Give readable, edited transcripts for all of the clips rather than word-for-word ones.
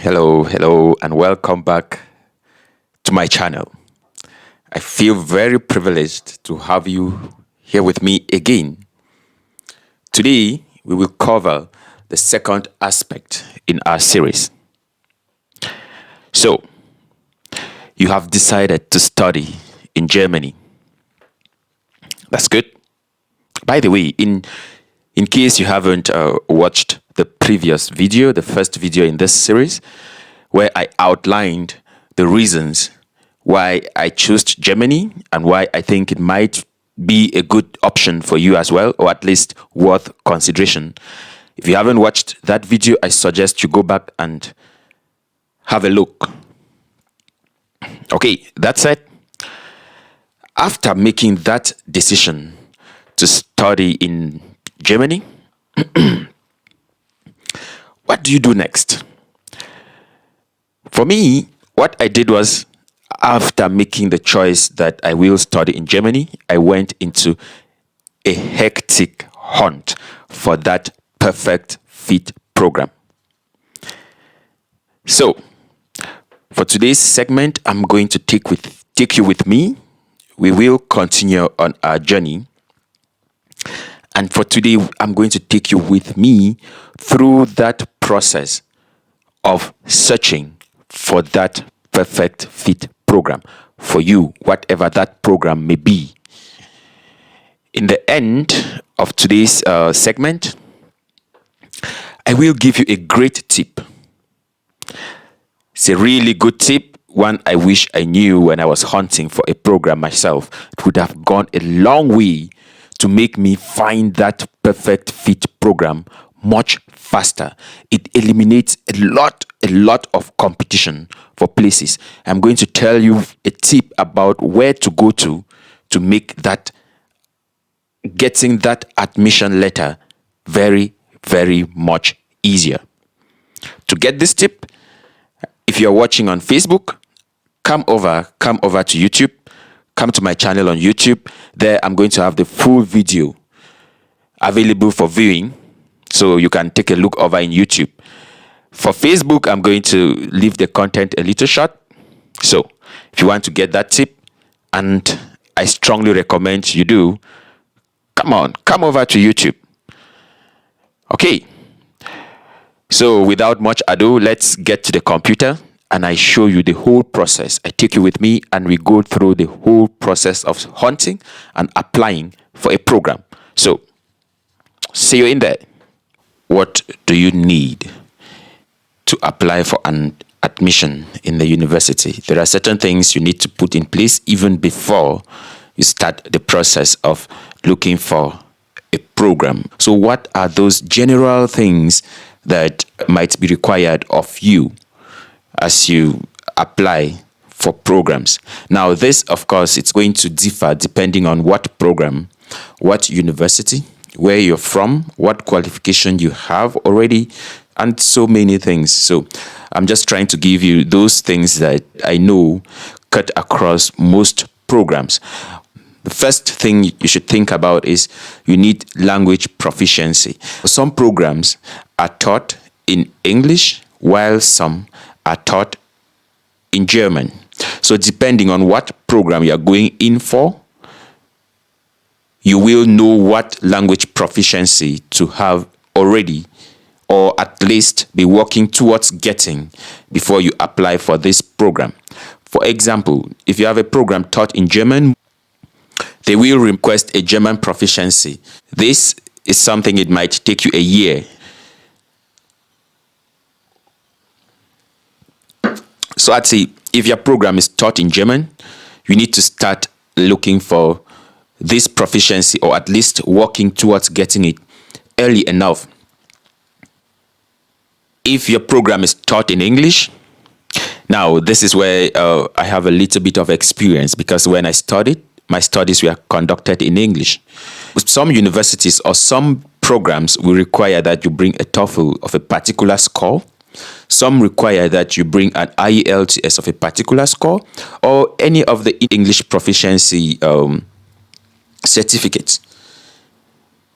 Hello, and welcome back to my channel. I feel very privileged to have you here with me again. Today, we will cover the second aspect in our series. So, you have decided to study in Germany. That's good. By the way, in case you haven't watched the previous video, the first video in this series, where I outlined the reasons why I chose Germany and why I think it might be a good option for you as well, or at least worth consideration. If you haven't watched that video, I suggest you go back and have a look. Okay, that said, after making that decision to study in Germany, what do you do next? For me, what I did was, after making the choice that I will study in Germany, I went into a hectic hunt for that perfect fit program. So, for today's segment, I'm going to take you with me. We will continue on our journey. And for today, I'm going to take you with me through that process of searching for that perfect fit program for you, whatever that program may be. In the end of today's segment, I will give you a great tip. It's a really good tip, one I wish I knew when I was hunting for a program myself. It would have gone a long way to make me find that perfect fit program much faster. It eliminates a lot of competition for places. I'm going to tell you a tip about where to go to make that getting that admission letter very much easier. To get this tip, if you're watching on Facebook, come over to YouTube. Come to my channel on YouTube. There I'm going to have the full video available for viewing, so you can take a look over in YouTube. For Facebook, I'm going to leave the content a little short. So if you want to get that tip, and I strongly recommend you do, come over to YouTube. Okay. So without much ado, let's get to the computer and I show you the whole process. I take you with me and we go through the whole process of hunting and applying for a program. So, see you in there. What do you need to apply for an admission in the university? There are certain things you need to put in place even before you start the process of looking for a program. So what are those general things that might be required of you as you apply for programs? Now, this, of course, it's going to differ depending on what program, what university, where you're from, what qualification you have already, and so many things. So I'm just trying to give you those things that I know cut across most programs. The first thing you should think about is you need language proficiency. Some programs are taught in English, while some are taught in German. So depending on what program you are going in for, you will know what language proficiency to have already, or at least be working towards getting before you apply for this program. For example, if you have a program taught in German, they will request a German proficiency. This is something it might take you a year. So I'd say if your program is taught in German, you need to start looking for this proficiency, or at least working towards getting it early enough. If your program is taught in English, now this is where I have a little bit of experience, because when I studied, my studies were conducted in English. Some universities or some programs will require that you bring a TOEFL of a particular score. Some require that you bring an IELTS of a particular score, or any of the English proficiency certificates.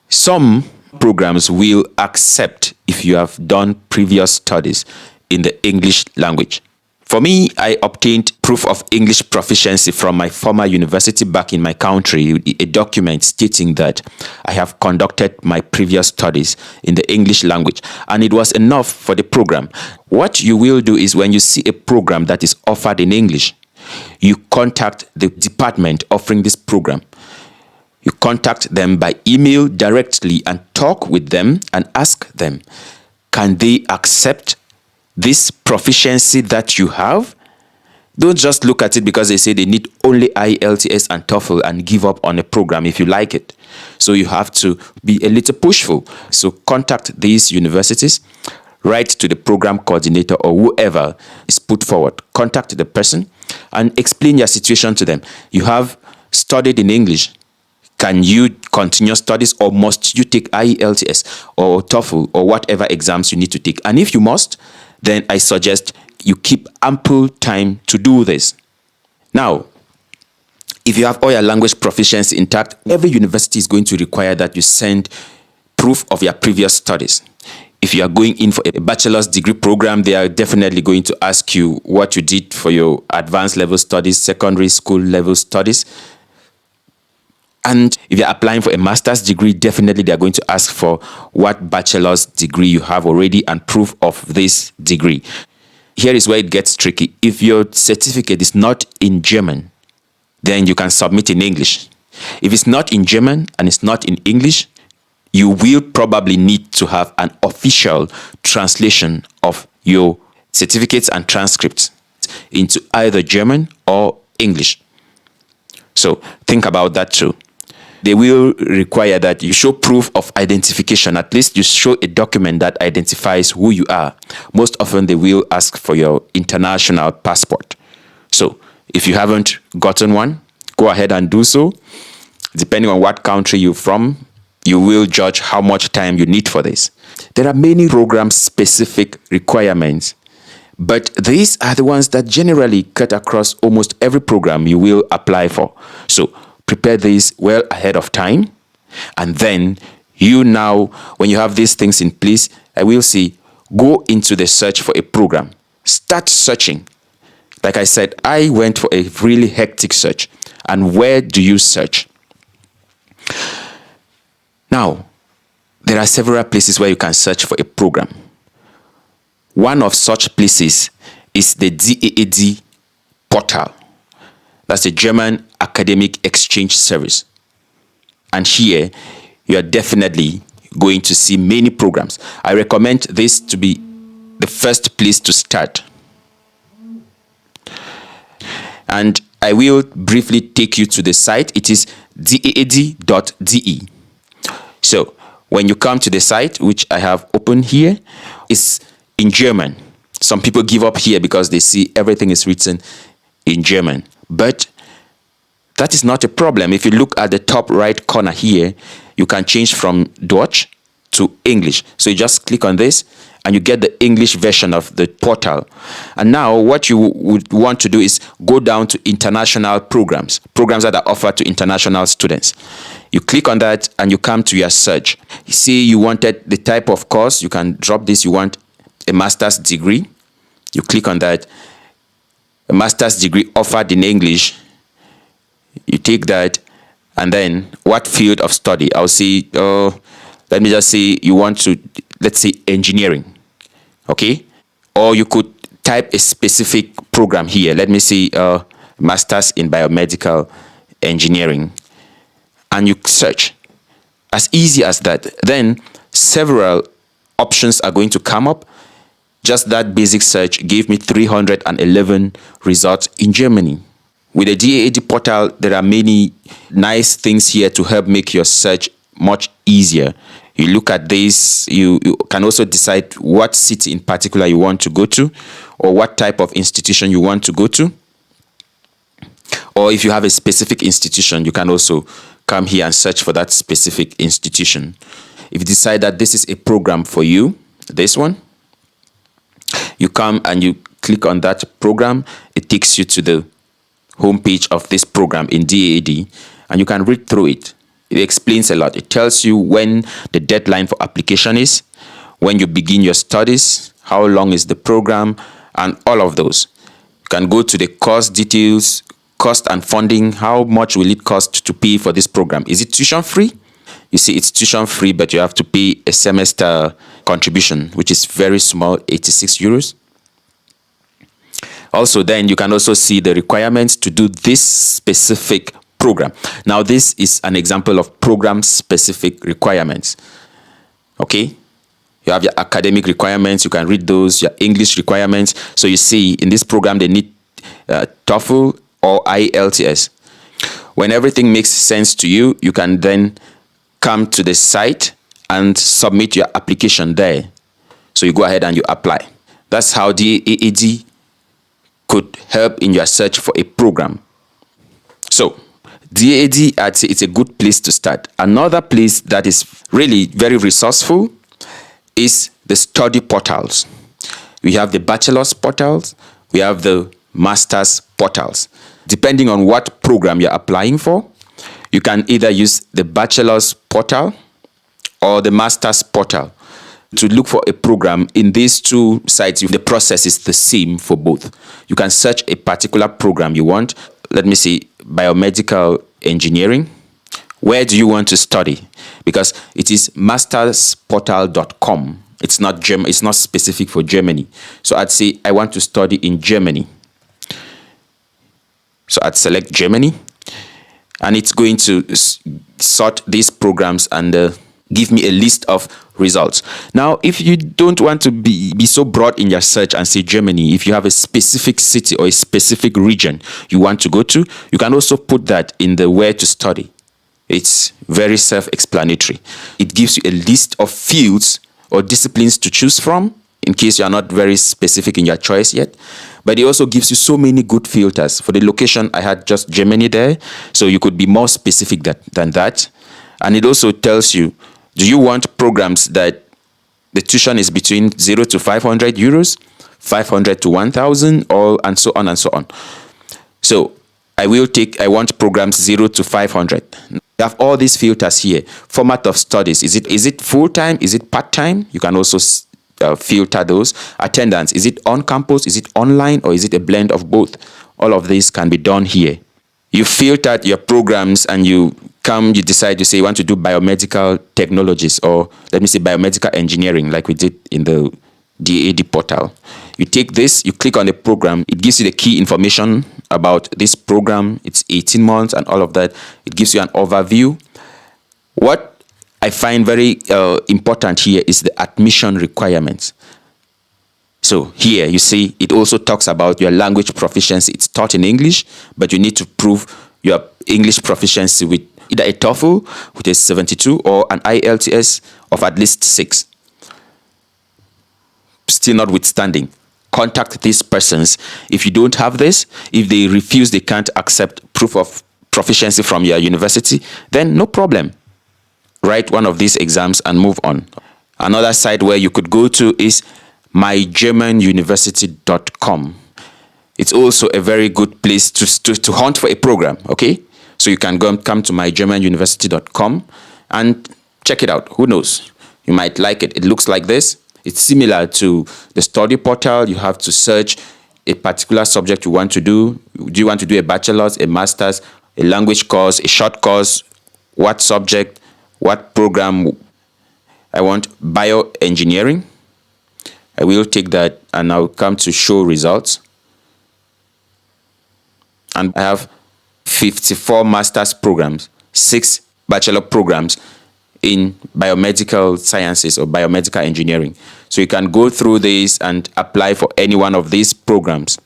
Some programs will accept if you have done previous studies in the English language. For me, I obtained proof of English proficiency from my former university back in my country, a document stating that I have conducted my previous studies in the English language, and it was enough for the program. What you will do is when you see a program that is offered in English, you contact the department offering this program. You contact them by email directly and talk with them and ask them, can they accept this proficiency that you have? Don't just look at it because they say they need only IELTS and TOEFL and give up on a program if you like it. So you have to be a little pushful. So contact these universities, write to the program coordinator or whoever is put forward. Contact the person and explain your situation to them. You have studied in English. Can you continue studies, or must you take IELTS or TOEFL or whatever exams you need to take? And if you must, then I suggest you keep ample time to do this. Now, if you have all your language proficiency intact, every university is going to require that you send proof of your previous studies. If you are going in for a bachelor's degree program, they are definitely going to ask you what you did for your advanced level studies, secondary school level studies. And if you're applying for a master's degree, definitely they're going to ask for what bachelor's degree you have already and proof of this degree. Here is where it gets tricky. If your certificate is not in German, then you can submit in English. If it's not in German and it's not in English, you will probably need to have an official translation of your certificates and transcripts into either German or English. So think about that too. They will require that you show proof of identification. At least you show a document that identifies who you are. Most often they will ask for your international passport. So if you haven't gotten one, go ahead and do so. Depending on what country you're from, you will judge how much time you need for this. There are many program-specific requirements, but these are the ones that generally cut across almost every program you will apply for. So prepare these well ahead of time. And then you now, when you have these things in place, I will say, go into the search for a program. Start searching. Like I said, I went for a really hectic search. And where do you search? Now, there are several places where you can search for a program. One of such places is the DAAD portal. That's the German Academic Exchange Service. And here, you are definitely going to see many programs. I recommend this to be the first place to start. And I will briefly take you to the site. It is daad.de. So, when you come to the site, which I have open here, it's in German. Some people give up here because they see everything is written in German. But that is not a problem. If you look at the top right corner here, you can change from Dutch to English. So you just click on this and you get the English version of the portal. And now what you would want to do is go down to international programs that are offered to international students. You click on that and you come to your search. You see you wanted the type of course. You can drop this. You want a master's degree. You click on that. A master's degree offered in English. You take that, and then what field of study? I'll say, let me just say you want to, let's say engineering, okay? Or you could type a specific program here. Let me say master's in biomedical engineering, and you search. As easy as that. Then several options are going to come up. Just that basic search gave me 311 results in Germany. With the DAAD portal, there are many nice things here to help make your search much easier. You look at this, you can also decide what city in particular you want to go to, or what type of institution you want to go to. Or if you have a specific institution, you can also come here and search for that specific institution. If you decide that this is a program for you, this one, you come and you click on that program. It takes you to the homepage of this program in DAAD, and you can read through it. It explains a lot. It tells you when the deadline for application is, when you begin your studies, how long is the program, and all of those. You can go to the course details, cost and funding. How much will it cost to pay for this program? Is it tuition free? You see, it's tuition free, but you have to pay a semester contribution, which is very small, 86 euros. Also, then you can also see the requirements to do this specific program. Now, this is an example of program-specific requirements. Okay? You have your academic requirements. You can read those, your English requirements. So you see, in this program, they need TOEFL or IELTS. When everything makes sense to you, you can then come to the site and submit your application there. So you go ahead and you apply. That's how the DAAD could help in your search for a program. So, DAAD, I'd say it's a good place to start. Another place that is really very resourceful is the study portals. We have the bachelor's portals, we have the master's portals. Depending on what program you're applying for, you can either use the bachelor's portal or the master's portal to look for a program. In these two sites, the process is the same for both. You can search a particular program you want. Let me see, biomedical engineering. Where do you want to study? Because it is mastersportal.com. It's not specific for Germany. So I'd say I want to study in Germany. So I'd select Germany, and it's going to sort these programs and give me a list of results. Now, if you don't want to be so broad in your search and say Germany, if you have a specific city or a specific region you want to go to, you can also put that in the where to study. It's very self-explanatory. It gives you a list of fields or disciplines to choose from, in case you are not very specific in your choice yet. But it also gives you so many good filters. For the location, I had just Germany there, so you could be more specific than that. And it also tells you, do you want programs that the tuition is between 0 to 500 euros, 500 to 1,000, or and so on and so on. So I want programs 0 to 500. You have all these filters here. Format of studies. Is it full-time? Is it part-time? You can also filter those. Attendance. Is it on campus? Is it online? Or is it a blend of both? All of this can be done here. You filtered your programs and you decide to say you want to do biomedical technologies, or let me say biomedical engineering, like we did in the DAAD portal. You take this, you click on the program, it gives you the key information about this program. It's 18 months and all of that. It gives you an overview. What I find very important here is the admission requirements. So here you see it also talks about your language proficiency. It's taught in English, but you need to prove your English proficiency with either a TOEFL, which is 72, or an IELTS of at least 6. Still notwithstanding, contact these persons. If you don't have this, if they refuse, they can't accept proof of proficiency from your university, then no problem. Write one of these exams and move on. Another site where you could go to is mygermanuniversity.com. It's also a very good place to hunt for a program, okay? So you can come to mygermanuniversity.com and check it out. Who knows? You might like it. It looks like this. It's similar to the study portal. You have to search a particular subject you want to do. Do you want to do a bachelor's, a master's, a language course, a short course? What subject? What program? I want bioengineering. I will take that and I'll come to show results. And I have 54 master's programs, 6 bachelor programs in biomedical sciences or biomedical engineering. So you can go through this and apply for any one of these programs.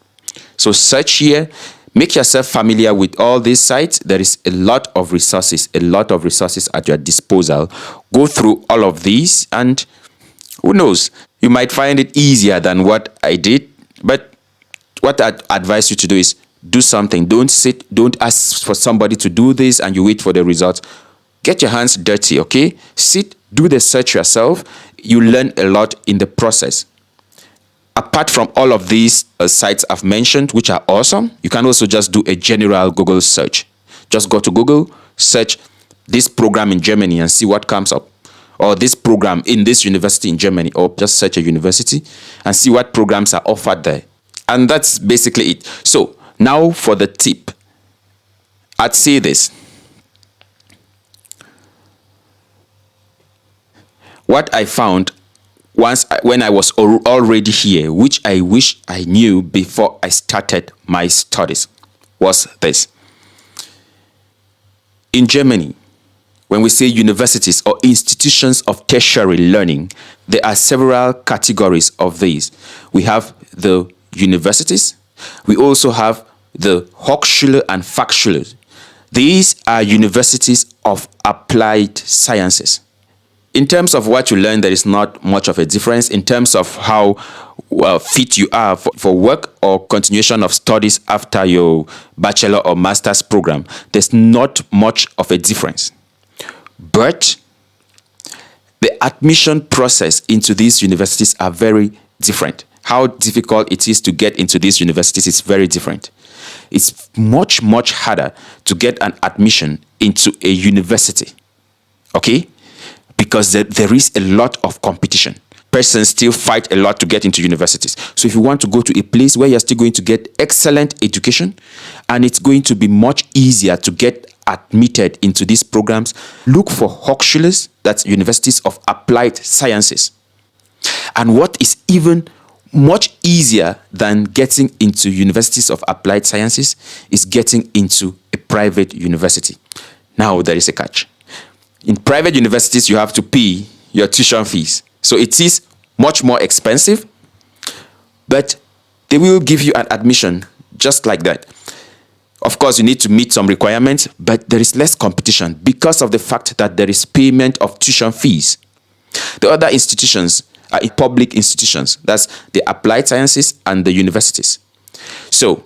So search here, make yourself familiar with all these sites. There is a lot of resources at your disposal. Go through all of these and who knows, you might find it easier than what I did. But what I'd advise you to do is do something. Don't ask for somebody to do this and you wait for the results. Get your hands dirty, okay? Sit, do the search yourself. You learn a lot in the process. Apart from all of these sites I've mentioned, which are awesome, you can also just do a general Google search. Just go to Google, search this program in Germany and see what comes up. or this program in this university in Germany, or just search a university and see what programs are offered there. And that's basically it. So now for the tip. I'd say this. What I found when I was already here, which I wish I knew before I started my studies, was this. In Germany, when we say universities or institutions of tertiary learning, there are several categories of these. We have the universities. We also have the Hochschule and Fachschule. These are universities of applied sciences. In terms of what you learn, there is not much of a difference. In terms of how fit you are for work or continuation of studies after your bachelor or master's program, there's not much of a difference. But the admission process into these universities are very different. How difficult it is to get into these universities is very different. It's much, much harder to get an admission into a university, okay? Because there is a lot of competition. Persons still fight a lot to get into universities. So if you want to go to a place where you're still going to get excellent education, and it's going to be much easier to get admitted into these programs, look for Hochschules, that's universities of applied sciences. And what is even much easier than getting into universities of applied sciences is getting into a private university. Now there is a catch. In private universities, you have to pay your tuition fees. So it is much more expensive, but they will give you an admission just like that. Of course, you need to meet some requirements, but there is less competition because of the fact that there is payment of tuition fees. The other institutions are public institutions. That's the applied sciences and the universities. So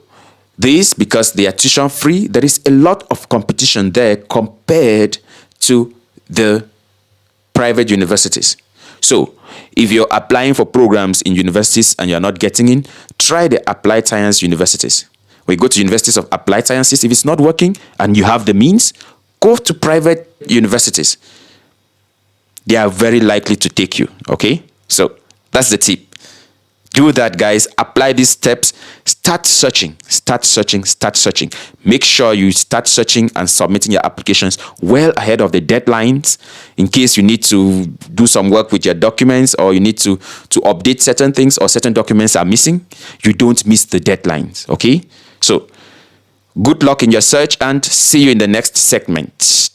this, because they are tuition free, there is a lot of competition there compared to the private universities. So if you're applying for programs in universities and you're not getting in, try the applied science universities. When you go to universities of applied sciences, if it's not working and you have the means, go to private universities. They are very likely to take you, okay? So that's the tip. Do that, guys. Apply these steps. Start searching. Make sure you start searching and submitting your applications well ahead of the deadlines, in case you need to do some work with your documents, or you need to update certain things, or certain documents are missing. You don't miss the deadlines, okay? So good luck in your search, and see you in the next segment.